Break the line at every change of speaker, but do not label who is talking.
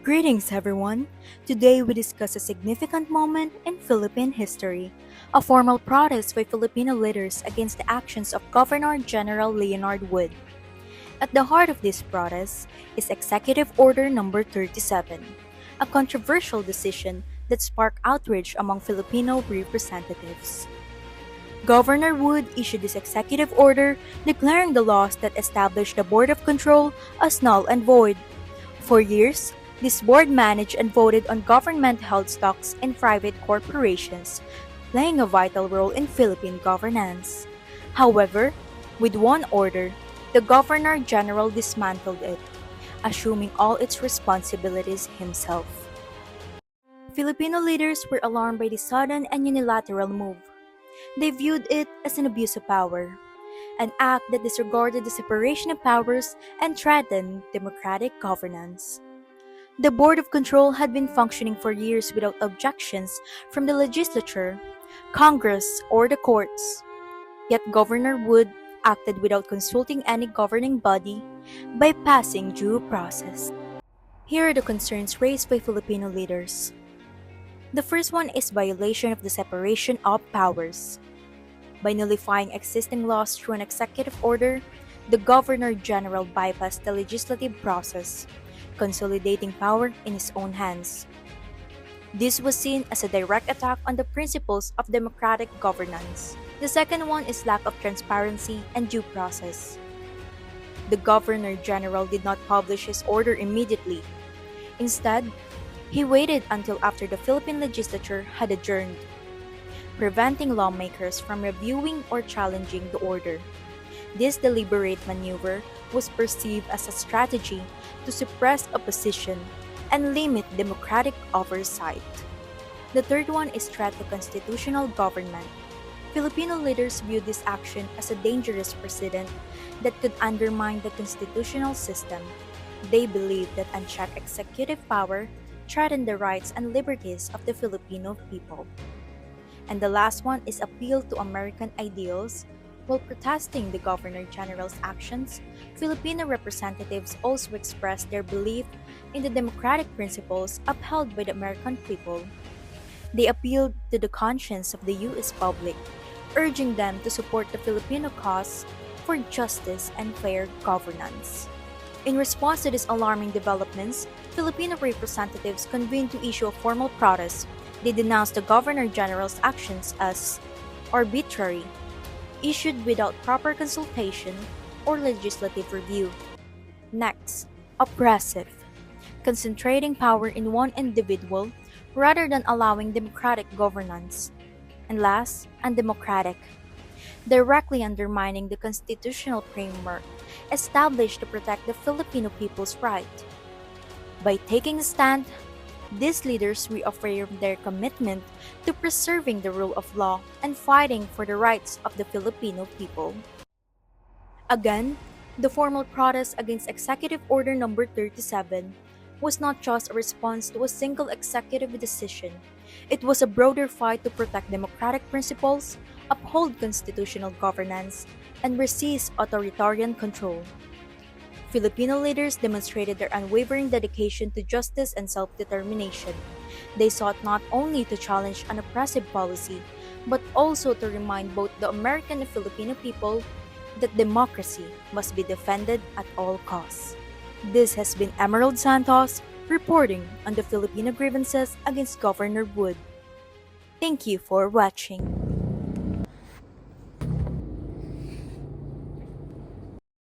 Greetings, everyone! Today we discuss a significant moment in Philippine history, a formal protest by Filipino leaders against the actions of Governor General Leonard Wood. At the heart of this protest is Executive Order Number 37, a controversial decision that sparked outrage among Filipino representatives. Governor Wood issued this executive order declaring the laws that established the Board of Control as null and void. For years, this board managed and voted on government-held stocks in private corporations, playing a vital role in Philippine governance. However, with one order, the Governor General dismantled it, assuming all its responsibilities himself. Filipino leaders were alarmed by the sudden and unilateral move. They viewed it as an abuse of power, an act that disregarded the separation of powers and threatened democratic governance. The Board of Control had been functioning for years without objections from the legislature, Congress, or the courts. Yet Governor Wood acted without consulting any governing body, bypassing due process. Here are the concerns raised by Filipino leaders. The first one is violation of the separation of powers. By nullifying existing laws through an executive order, the Governor General bypassed the legislative process, consolidating power in his own hands. This was seen as a direct attack on the principles of democratic governance. The second one is lack of transparency and due process. The Governor General did not publish his order immediately. Instead, he waited until after the Philippine legislature had adjourned, preventing lawmakers from reviewing or challenging the order. This deliberate maneuver was perceived as a strategy to suppress opposition and limit democratic oversight. The third one is threat to constitutional government. Filipino leaders viewed this action as a dangerous precedent that could undermine the constitutional system. They believed that unchecked executive power threatened the rights and liberties of the Filipino people. And the last one is appeal to American ideals. While protesting the Governor General's actions, Filipino representatives also expressed their belief in the democratic principles upheld by the American people. They appealed to the conscience of the U.S. public, urging them to support the Filipino cause for justice and fair governance. In response to these alarming developments, Filipino representatives convened to issue a formal protest. They denounced the Governor General's actions as arbitrary, issued without proper consultation or legislative review. Next, oppressive, concentrating power in one individual rather than allowing democratic governance. And last, undemocratic, directly undermining the constitutional framework established to protect the Filipino people's right. By taking a stand, these leaders reaffirmed their commitment to preserving the rule of law and fighting for the rights of the Filipino people. Again, the formal protest against Executive Order Number 37 was not just a response to a single executive decision. It was a broader fight to protect democratic principles, uphold constitutional governance, and resist authoritarian control. Filipino leaders demonstrated their unwavering dedication to justice and self-determination. They sought not only to challenge an oppressive policy, but also to remind both the American and Filipino people that democracy must be defended at all costs. This has been Emerald Santos reporting on the Filipino grievances against Governor Wood. Thank you for watching.